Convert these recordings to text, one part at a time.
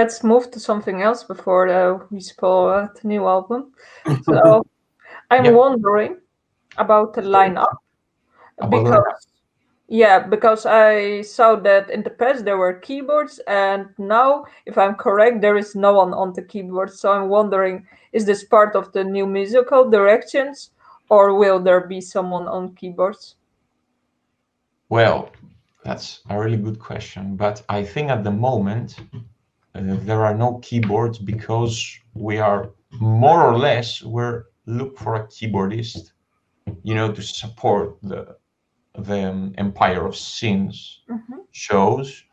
let's move to something else before we spoil the new album. So I'm wondering about the lineup because I saw that in the past there were keyboards, and now, if I'm correct, there is no one on the keyboard. So I'm wondering, is this part of the new musical directions, or will there be someone on keyboards? Well, that's a really good question, but I think at the moment there are no keyboards because we are more or less look for a keyboardist, to support the Empire of Sins shows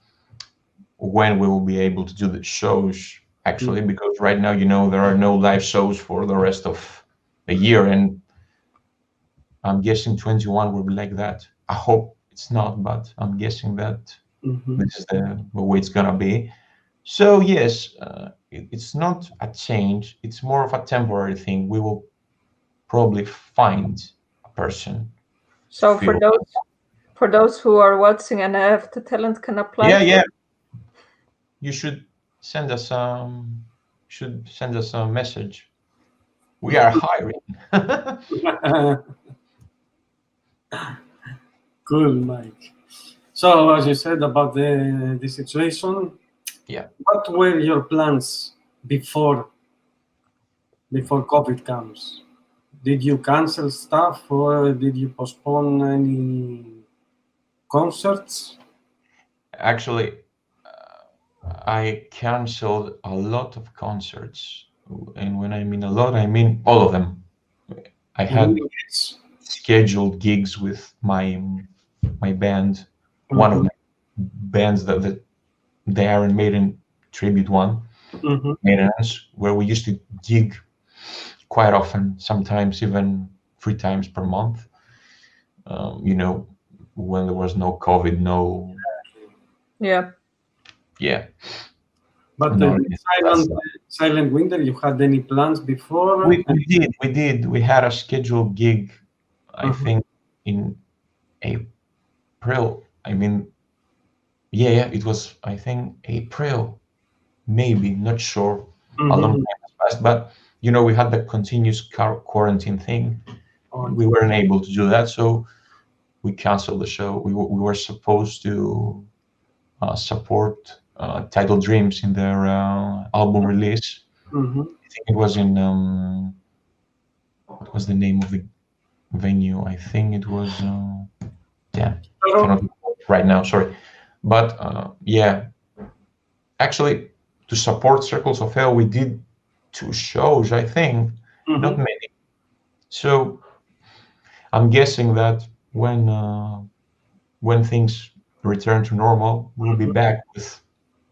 when we will be able to do the shows actually, because right now, there are no live shows for the rest of the year, and I'm guessing 21 will be like that. I hope it's not, but I'm guessing that this is the way it's gonna be. So yes, it's not a change. It's more of a temporary thing. We will probably find a person. So for those who are watching and have the talent can apply. Yeah. You should send us a message. We are hiring. Cool, Mike. So, as you said about the situation, what were your plans before COVID comes? Did you cancel stuff, or did you postpone any concerts? Actually, I canceled a lot of concerts, and when I mean a lot, I mean all of them. I had scheduled gigs with my band, one of my bands, the Iron Maiden tribute one, Maintenance, where we used to gig quite often, sometimes even 3 times per month. When there was no COVID, no. Yeah. But Silent Winter, you had any plans before? We did. We had a scheduled gig, I think, in April. I mean, it was, I think, April, maybe, not sure. A long time has passed, but we had the continuous quarantine thing. We weren't able to do that, so we canceled the show. We were supposed to support Tidal Dreams in their album release. I think it was in what was the name of the venue? I think it was cannot right now, sorry, but actually, to support Circles of Hell, we did 2 shows, I think, not many. So I'm guessing that when things return to normal, we'll be back with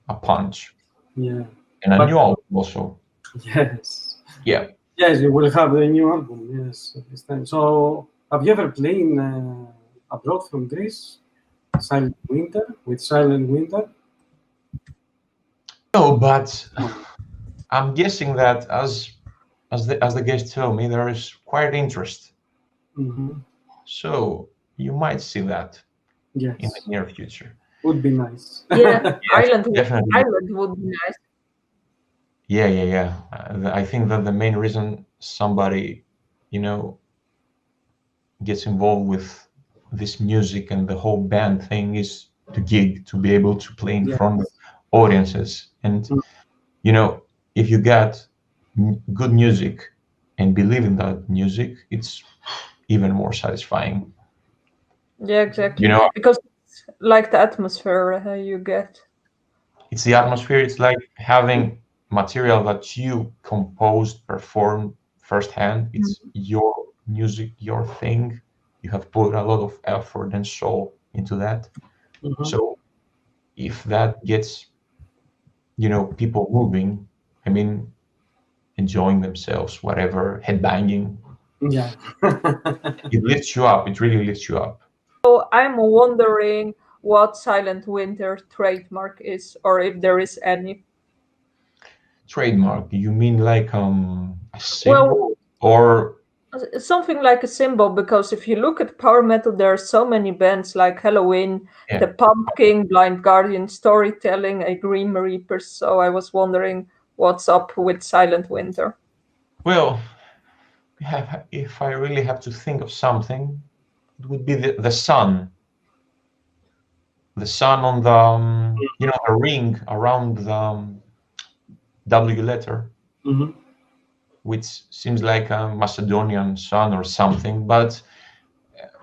a punch. Yeah. And a new album also. Yes. Yeah. Yes, you will have a new album, yes, this time. So, have you ever played abroad from Greece? Silent Winter? No, but I'm guessing that as the guest told me, there is quite interest. So you might see that in the near future. Would be nice. Yeah, Ireland would be nice. Yeah. I think that the main reason somebody, gets involved with this music and the whole band thing is to gig, to be able to play in front of audiences. And, if you got good music and believe in that music, it's even more satisfying. Yeah, exactly. Because it's like the atmosphere you get. It's the atmosphere. It's like having material that you composed, performed firsthand. It's your music, your thing. You have put a lot of effort and soul into that. So if that gets, people moving, I mean, enjoying themselves, whatever, headbanging. Yeah. It lifts you up. It really lifts you up. So I'm wondering what Silent Winter trademark is, or if there is any. Trademark? You mean like a symbol or Something like a symbol, because if you look at power metal, there are so many bands like Halloween, Yeah. The Pumpkin, Blind Guardian, Storytelling, A Grim Reapers. So I was wondering what's up with Silent Winter. Well, if I really have to think of something, it would be the sun. The sun on the, the ring around the W letter, which seems like a Macedonian sun or something. But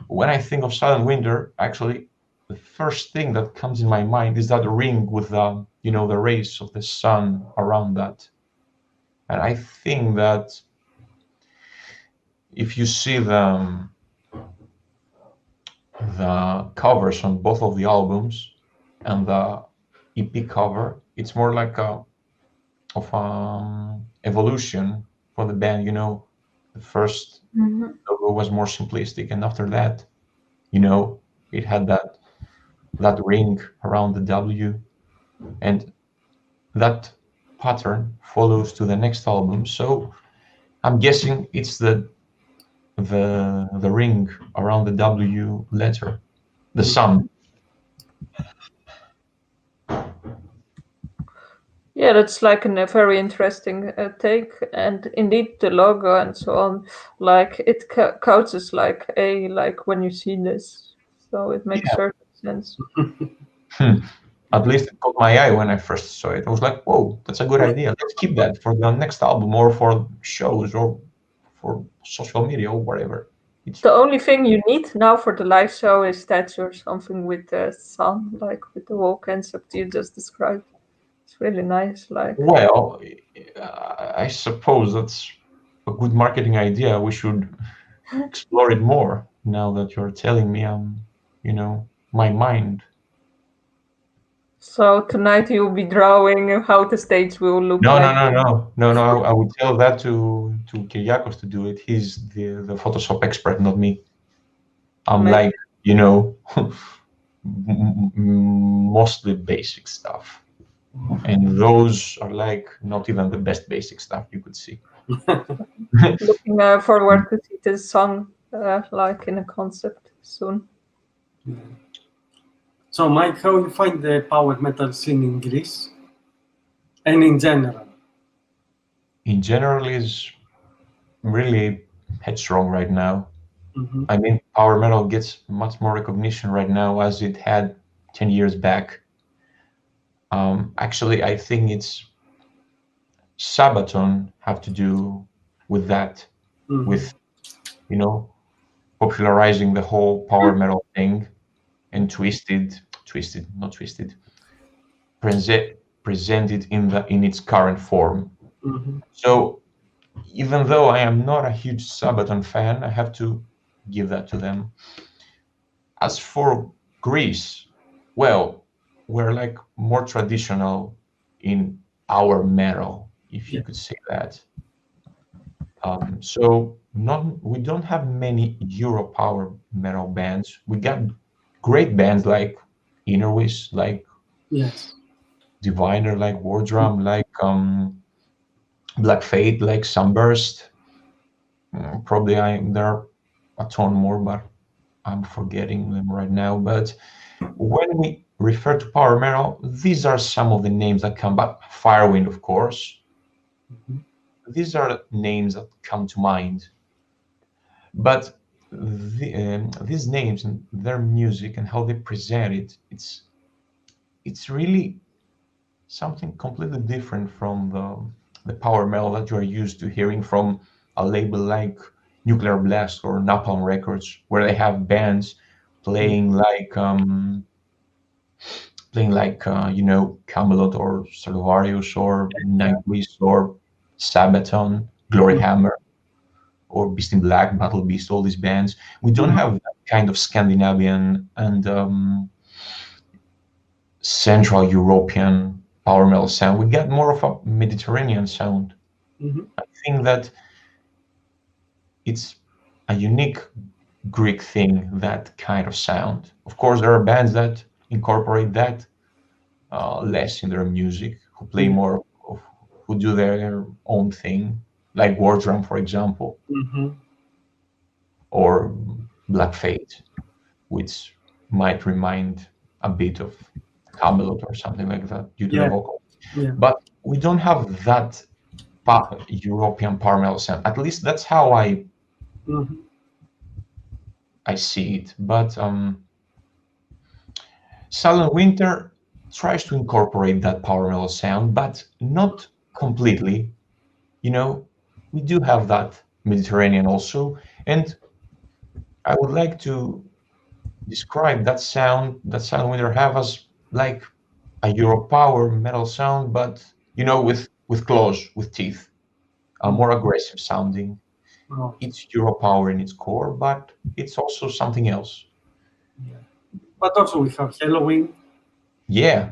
when I think of Silent Winter, actually, the first thing that comes in my mind is that ring with the rays of the sun around that. And I think that if you see the covers on both of the albums and the EP cover, it's more like evolution for the band. The first logo was more simplistic, and after that, it had that ring around the W, and that pattern follows to the next album. So I'm guessing it's the ring around the W letter, the sun. Yeah, that's like a very interesting take, and indeed the logo and so on, like it counts as like when you see this, so it makes Yeah. certain sense. At least it caught my eye when I first saw it. I was like, whoa, that's a good idea. Let's keep that for the next album or for shows or for social media or whatever. The only thing you need now for the live show is statue or something with the sun, like with the whole concept you just described. It's really nice. Like, Well, I suppose that's a good marketing idea. We should explore it more now that you're telling me. My mind. so tonight you'll be drawing how the stage will look No, like. no, no, no, no, no. I would tell that to Kyriakos to do it. He's the Photoshop expert, not me. I'm Maybe. like, mostly basic stuff, and those are like not even the best basic stuff you could see. Looking forward to see this song like in a concept soon. So, Mike, how you find the power metal scene in Greece and in general? In general, is really headstrong right now. I mean, power metal gets much more recognition right now as it had 10 years back. Actually, I think it's Sabaton have to do with that, with popularizing the whole power metal thing, and not twisted, presented in its current form. So even though I am not a huge Sabaton fan, I have to give that to them. As for Greece, well, we're like more traditional in our metal, if you could say that. So we don't have many Euro power metal bands. We got great bands like Innerwish, like Diviner, like War Drum, like Black Fate, like Sunburst. Probably there are a ton more, but I'm forgetting them right now. But when we refer to power metal, these are some of the names that come back. Firewind, of course. These are names that come to mind. But these names and their music and how they present it, it's really something completely different from the power metal that you are used to hearing from a label like Nuclear Blast or Napalm Records, where they have bands playing like Camelot or Stradivarius or Nightwish or Sabaton, Glory Hammer or Beast in Black, Battle Beast, all these bands. We don't have that kind of Scandinavian and Central European power metal sound. We get more of a Mediterranean sound. I think that it's a unique Greek thing, that kind of sound. Of course, there are bands that incorporate that less in their music, who play more who do their own thing, like War Drum, for example. Black Fate, which might remind a bit of Camelot or something like that due to the vocal. Yeah. But we don't have that European power metal sound. At least that's how I see it. But Silent Winter tries to incorporate that power metal sound, but not completely. You know, we do have that Mediterranean also, and I would like to describe that sound that Silent Winter have as like a Euro power metal sound, but you know, with claws, with teeth, a more aggressive sounding. It's Euro power in its core, but it's also something else. Yeah. But also we have Halloween. Yeah,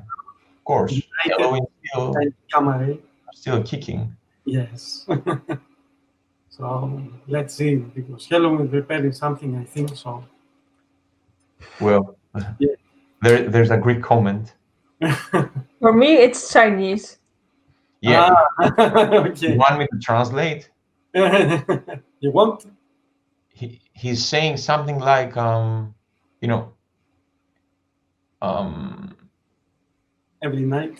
of course. United, Halloween still kicking. Yes. So let's see, because Halloween preparing something, I think so. Well, there's a Greek comment. For me, it's Chinese. Yeah. Okay. You want me to translate? You want? He's saying something like, you know, every night.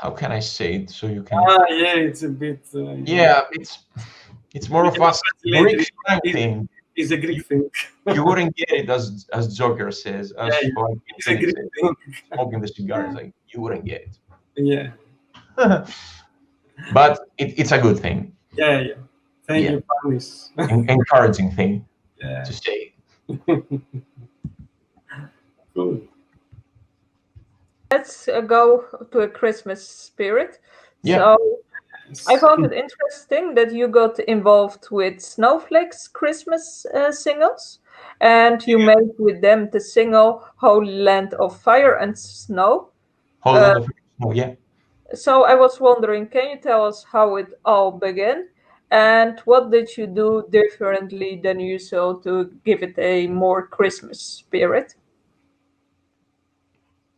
How can I say it so you can? Yeah, it's a bit. Yeah, it's more of a Greek thing. It's a Greek thing. You wouldn't get it as Joker says. As it's a Greek thing. Smoking the cigar is like you wouldn't get it. Yeah. But it's a good thing. Yeah. Thank you for this. Encouraging thing to say. Cool. Let's go to a Christmas spirit. Yeah. So I found it interesting that you got involved with Snowflakes Christmas singles, and you made with them the single Holy Land of Fire and Snow. Holy Land of Snow, yeah. So I was wondering, can you tell us how it all began? And what did you do differently than usual to give it a more Christmas spirit?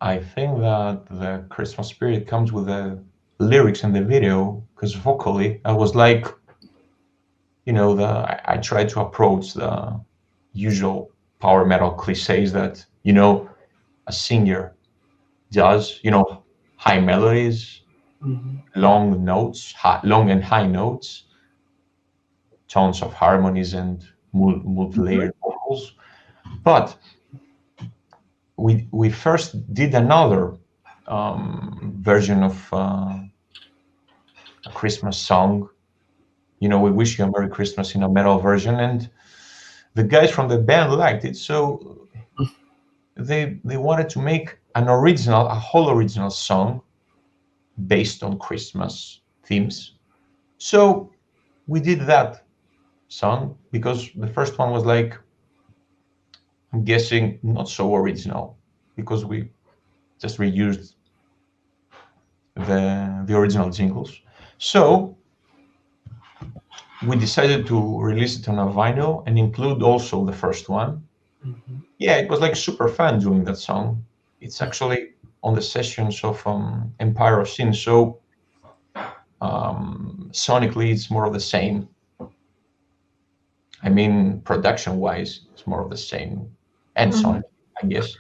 I think that the Christmas spirit comes with the lyrics in the video, because vocally I was like, you know, I tried to approach the usual power metal cliches that, you know, a singer does, you know, high melodies, long notes, long and high notes, tons of harmonies and multi-layered vocals. But we first did another version of a Christmas song. You know, We Wish You a Merry Christmas in a metal version, and the guys from the band liked it, so they wanted to make a whole original song based on Christmas themes. So we did that song because the first one was like, I'm guessing, not so original, because we just reused the original jingles. So we decided to release it on a vinyl and include also the first one. Yeah, it was like super fun doing that song. It's actually on the sessions of Empire of Sin, so sonically it's more of the same. I mean, production-wise, it's more of the same, and sonic, I guess.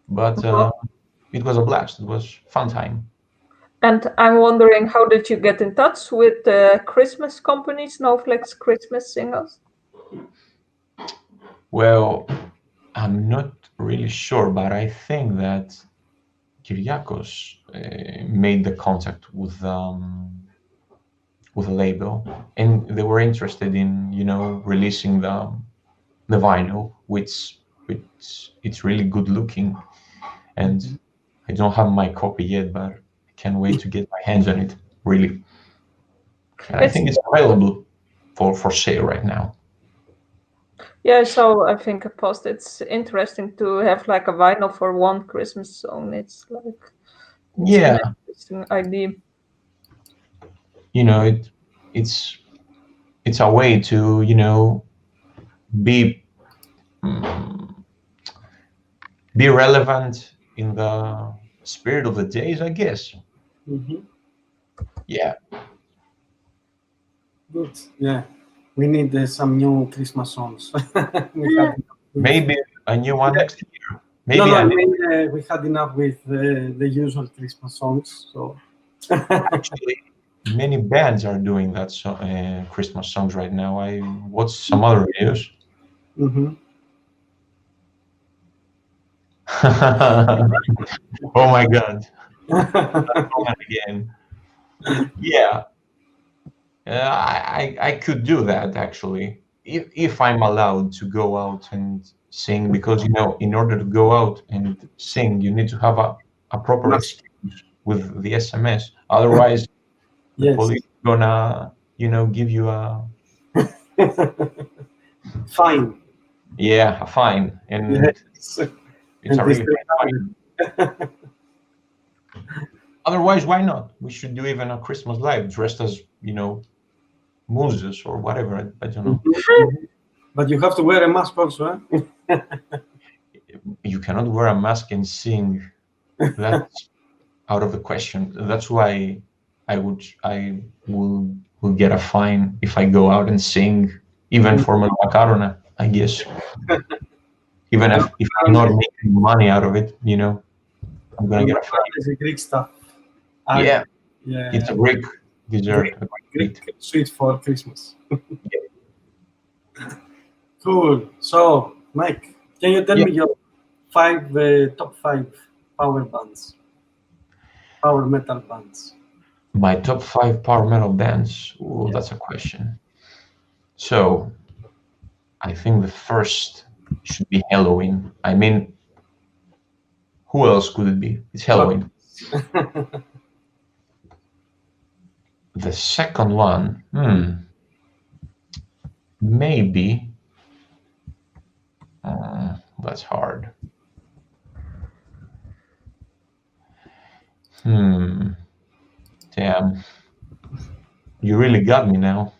But it was a blast. It was fun time. And I'm wondering, how did you get in touch with the Christmas company, Snowflakes Christmas Singles? Well, I'm not really sure, but I think that Kyriakos made the contact with a label, and they were interested in, you know, releasing the vinyl, which it's really good looking, and I don't have my copy yet, but I can't wait to get my hands on it, really. And I think it's available for sale right now. Yeah, so I think I posted. It's interesting to have like a vinyl for one Christmas song. It's like an interesting idea. You know, it's a way to, you know, be relevant in the spirit of the days, I guess. Yeah. Good. Yeah. We need some new Christmas songs. We had Maybe a new one next year. Maybe no, I an- mean, we had enough with the usual Christmas songs. So actually, many bands are doing that Christmas songs right now. I watched some other videos. mhm. Oh my God. Again. Yeah. I could do that actually if I'm allowed to go out and sing, because in order to go out and sing you need to have a proper Yes. excuse with the SMS. Otherwise the Yes. police gonna give you a Fine. fine, and Yes. it's And a this really fine. Otherwise, why not? We should do even a Christmas live dressed as Moses or whatever. I don't know. But you have to wear a mask also. You cannot wear a mask and sing. That's out of the question. That's why I will get a fine if I go out and sing, even for my macarona, I guess. Even if I'm not making money out of it, I'm gonna get a fine. It's a Greek stuff. Yeah, Yeah. it's a Greek dessert. Greek sweet for Christmas. Cool. So, Mike, can you tell me your top five power metal bands? My top 5 power metal bands. Ooh, that's a question. So, I think the first should be Halloween. I mean, who else could it be? It's Halloween. The second one, maybe. That's hard. Damn. You really got me now.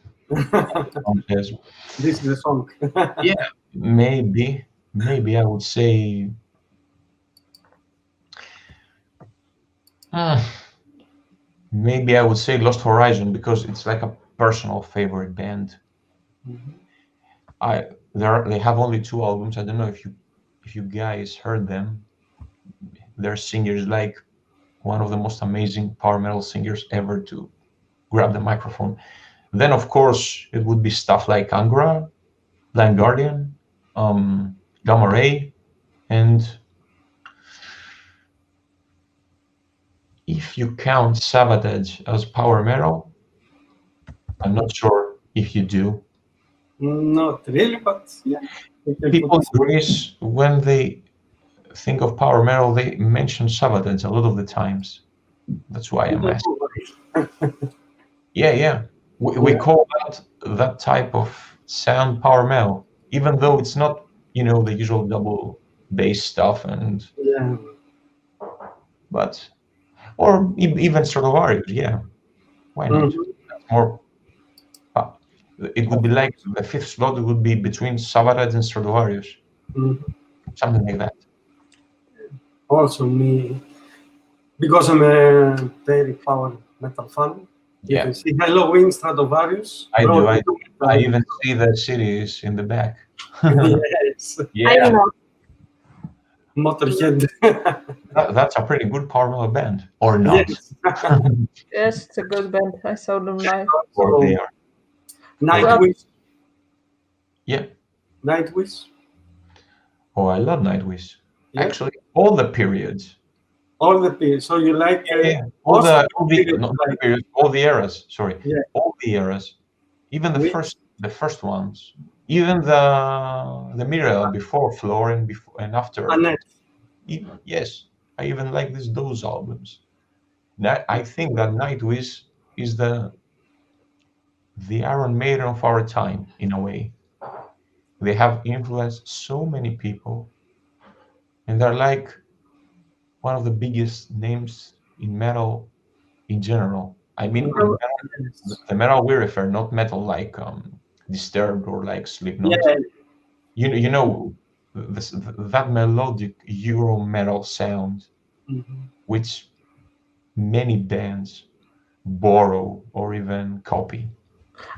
This is the song. Yeah, maybe I would say maybe I would say Lost Horizon, because it's like a personal favorite band. They have only 2 albums. I don't know if you guys heard them. Their singer is like one of the most amazing power metal singers ever to grab the microphone. Then of course it would be stuff like Angra, Blind Guardian, Gamma Ray, and if you count Sabaton as power metal, I'm not sure if you do. Not really, but yeah. People in Greece, when they think of power metal, they mention Sabaton a lot of the times. That's why I'm asking. Yeah. We call that type of sound power metal, even though it's not, the usual double bass stuff, but or even Stratovarius. Yeah, why not? That's more. It would be like the 5th slot. It would be between Sabaton and Stratovarius, something like that. Also, me, because I'm a very power metal fan. You can see Halloween, Stratovarius. I do. I even see the cities in the back. Yes. Yeah. Motorhead. That's a pretty good power metal band, or not? Yes. Yes, it's a good band. I saw them live. Or they are. Nightwish. Yeah. Nightwish. Oh, I love Nightwish. Yeah. Actually, all the periods. All the periods. So you like all the eras. Sorry, all the eras. Even the first ones. Even the Mirror before Floor and after. Yes, I even like those albums. I think that Nightwish is the Iron Maiden of our time, in a way. They have influenced so many people, and they're like one of the biggest names in metal in general. I mean, the metal we refer, not metal like Disturbed or like Slipknot. You know that melodic Euro metal sound, which many bands borrow or even copy.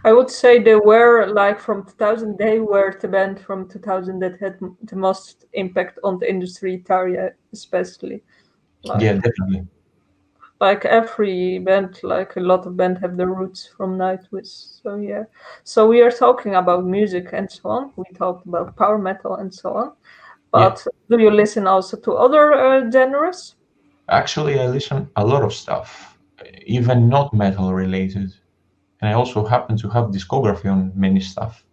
I would say they were like from 2000. They were the band from 2000 that had the most impact on the industry, Italia especially. Yeah, definitely. Like every band, like a lot of band have their roots from Nightwish. So yeah. So we are talking about music and so on. We talked about power metal and so on. But do you listen also to other genres? Actually, I listen a lot of stuff, even not metal related. And I also happen to have discography on many stuff,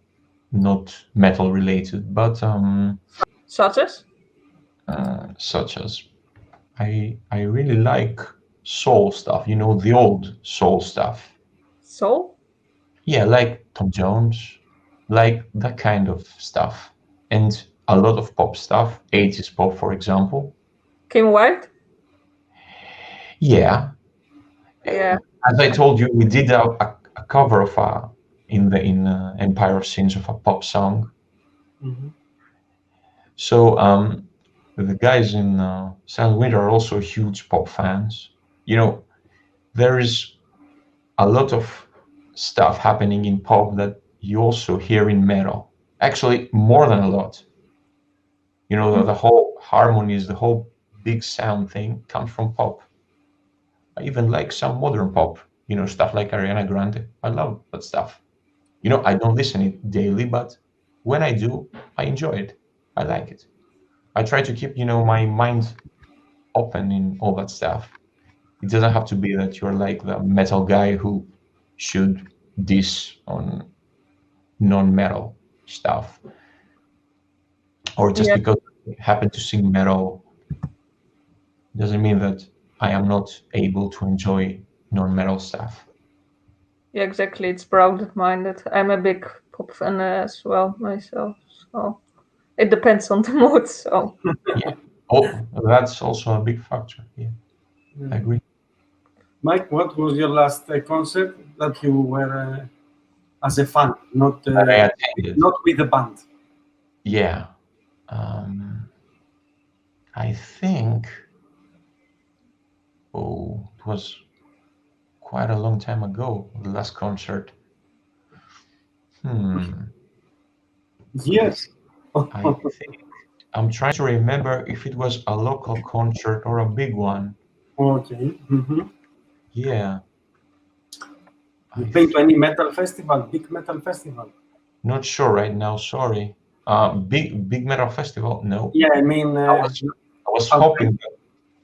not metal related, but Such as? such as I really like soul stuff, you know, the old soul stuff. Soul? Yeah, like Tom Jones, like that kind of stuff. And a lot of pop stuff, 80s pop, for example. Kim Wilde? Yeah. Yeah. As I told you, we did a cover of in Empire of Sins of a pop song. Mhm. So the guys in Silent Winter are also huge pop fans. You know, there is a lot of stuff happening in pop that you also hear in metal. Actually, more than a lot. You know, the whole harmonies, the whole big sound thing comes from pop. I even like some modern pop, you know, stuff like Ariana Grande. I love that stuff. You know, I don't listen it daily, but when I do, I enjoy it. I like it. I try to keep, you know, my mind open in all that stuff. It doesn't have to be that you're like the metal guy who should diss on non-metal stuff, or just Yeah. because I happen to sing metal doesn't mean that I am not able to enjoy non-metal stuff. Yeah, exactly. It's broad-minded. I'm a big pop fan as well myself. So it depends on the mood. So Yeah. Oh, that's also a big factor. Yeah, I agree. Mike, what was your last concert that you were as a fan, That I attended. not with the band? Yeah. Um, I think, oh, it was quite a long time ago, the last concert. Hmm. Yes. I think I'm trying to remember if it was a local concert or a big one. Okay. Mhm. Yeah. You've I been to any metal festival, big metal festival? not sure right now, sorry. Big metal festival? No. Yeah, I mean, I was outside. hoping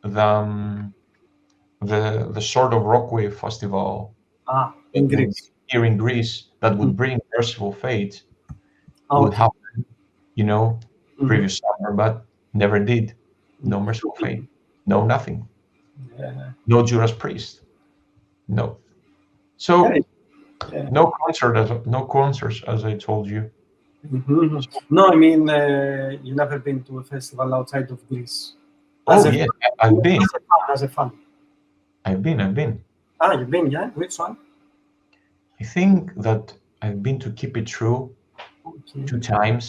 that the sort of Rockwave festival that In would be Greece. here in Greece that would Mhm. bring Merciful Fate would Okay. happen, you know, Mhm. previous summer, but never did. No Merciful Fate. No nothing. Yeah. No Judas Priest. No. Yeah. So Yeah. no concerts as I told you. Mhm. No, I mean, you never been to a festival outside of Greece as Oh a yes, I've been. as a fan. I've been. You've been, yeah? Which one? I think that I've been to Keep It True Okay. 2 times.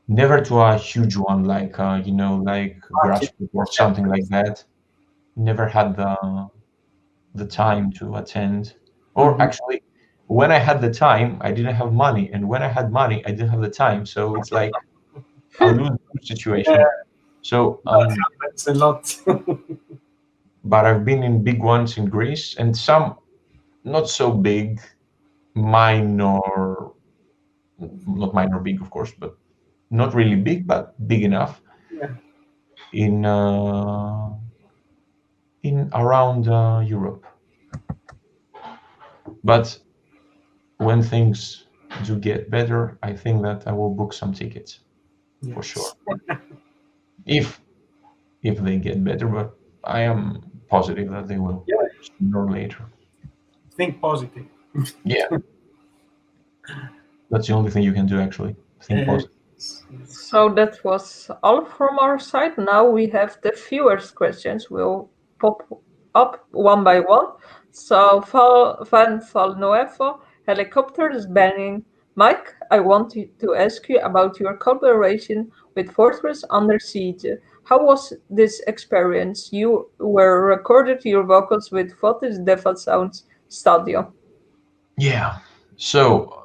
Never to a huge one like you know, like Okay. Garage or something like that. Never had the time to attend. Or Mhm. actually, when I had the time, I didn't have money, and when I had money, I didn't have the time. So it's like a lose-lose Yeah, situation. So that happens a lot. but I've been in big ones in Greece and some not so big, minor, not minor big, of course, but not really big, but big enough Yeah. in around Europe. But when things do get better, I think that I will book some tickets for sure. Yes. If they get better, but I am positive that they will Yeah. sooner or later. Think positive. Yeah, that's the only thing you can do actually. Think Uh, positive. yes. so that was all from our side. Now we have the viewers' questions. We'll pop up one by one. So Van Nuevo, helicopter is banging. Mike, I want to ask you about your collaboration with Fortress Under Siege. How was this experience? You were recorded your vocals with Fortress Deva Sounds Studio. Yeah, So,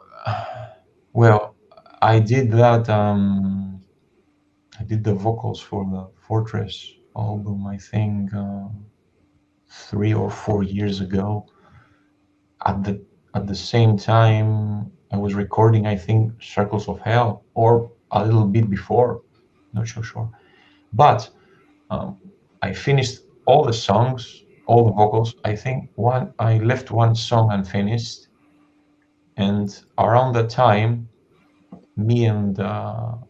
well, I did that. I did the vocals for the Fortress album, I think, 3 or 4 years ago. At the same time, I was recording, I think, Circles of Hell, or a little bit before, not so sure. But I finished all the songs, all the vocals. I think I left one song unfinished, and around that time, me and um,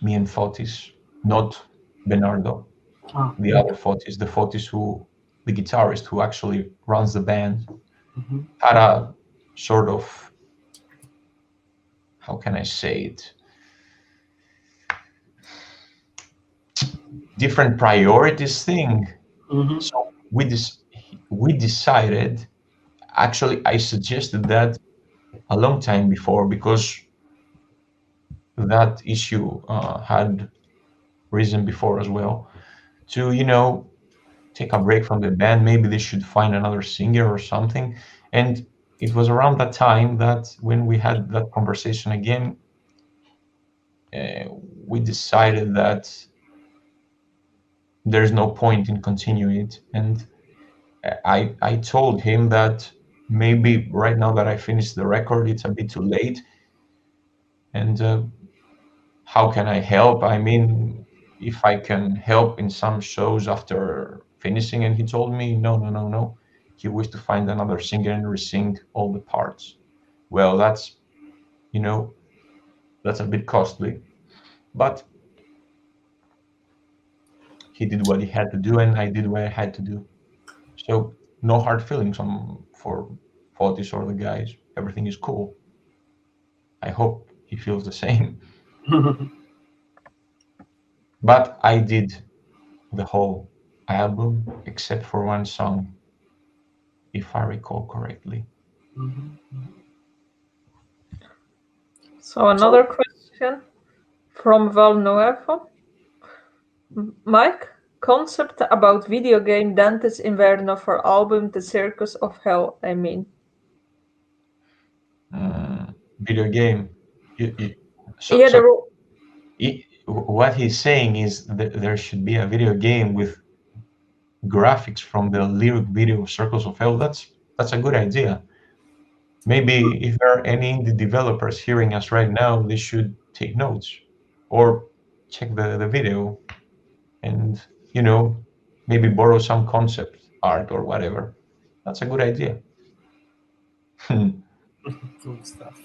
me and Fotis, not Bernardo, Ah, the other Fotis, the Fotis the guitarist who actually runs the band, had a sort of, how can I say it, different priorities thing. So we decided, actually I suggested that a long time before, because that issue had risen before as well, to take a break from the band. Maybe they should find another singer or something. And it was around that time that when we had that conversation again, we decided that there's no point in continuing it. And I told him that maybe right now that I finished the record, it's a bit too late. And how can I help? I mean, if I can help in some shows after finishing. And he told me, no, no, no, no. He wished to find another singer and re-sing all the parts. Well, you know, that's a bit costly, but he did what he had to do, and I did what I had to do. So no hard feelings for Fotis or the guys. Everything is cool. I hope he feels the same. But I did the whole album except for one song, if I recall correctly. So another question from Val Nuevo. Mike, concept about video game Dante's Inferno for album The Circus of Hell, I mean. Video game. So, Yeah, so what he's saying is that there should be a video game with graphics from the lyric video of Circles of Hell. That's a good idea. Maybe if there are any indie developers hearing us right now, they should take notes or check the video and, maybe borrow some concept art or whatever. That's a good idea. Cool stuff.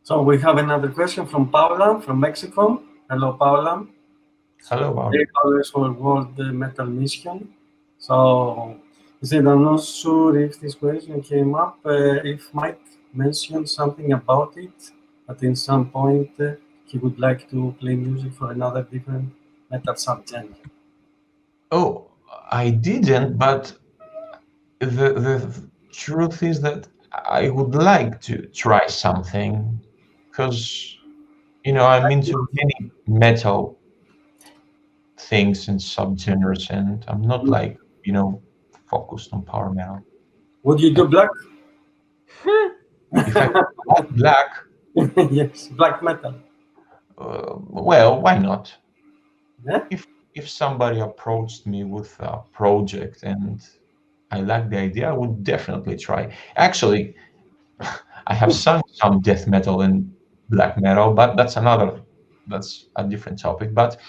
So we have another question from Paula from Mexico. Hello, Paula. Hello, Bob. They always for World Metal Mission. So he said, I'm not sure if this question came up, if Mike mentioned something about it, but in some point he would like to play music for another different metal subgenre. Oh, I didn't, but the truth is that I would like to try something because, I'm into many metal things and subgenres, and I'm not like, focused on power metal. Would you do black? If I could black, Yes, black metal. well, why not? Yeah? If somebody approached me with a project and I like the idea, I would definitely try. Actually, I have sung some death metal and black metal, but that's a different topic. But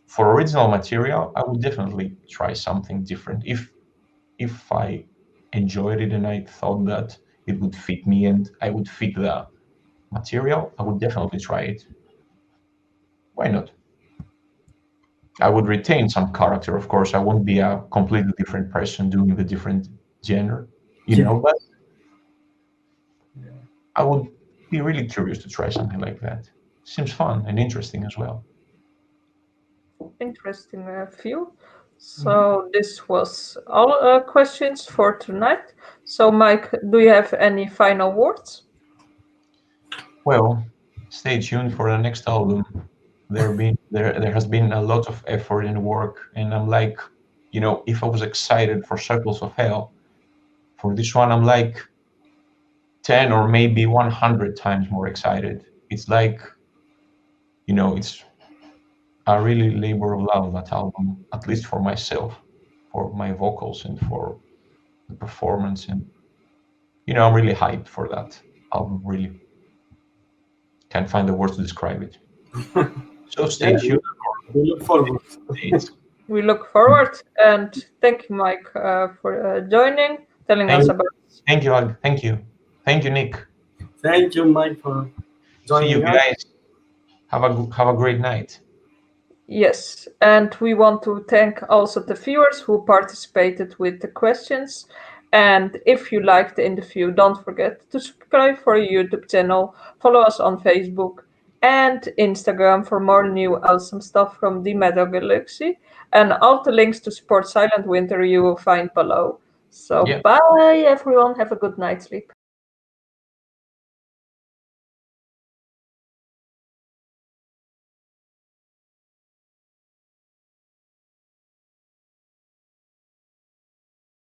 for original material, I would definitely try something different. If I enjoyed it and I thought that it would fit me and I would fit the material, I would definitely try it. Why not? I would retain some character, of course. I won't be a completely different person doing the different genre, but I would be really curious to try something like that. Seems fun and interesting as well. Interesting view. So this was all questions for tonight. So Mike, do you have any final words? Well, stay tuned for the next album. There has been a lot of effort and work, and I'm like, you know, if I was excited for Circles of Hell, for this one I'm like 10 or maybe 100 times more excited. It's like, you know, it's a really labor of love, that album, at least for myself, for my vocals and for the performance. And, you know, I'm really hyped for that album, really. Can't find the words to describe it. So stay tuned. We look forward. We look forward, and thank you, Mike, for joining, telling us about. Thank you, Ag. Thank you. Thank you, Nick. Thank you, Mike, for joining See you us. guys. Have a great night. Yes, and we want to thank also the viewers who participated with the questions. And if you liked the interview, don't forget to subscribe for our YouTube channel, follow us on Facebook and Instagram for more new awesome stuff from the Metal Galaxy. And all the links to support Silent Winter you will find below. So Yeah. bye everyone, have a good night's sleep.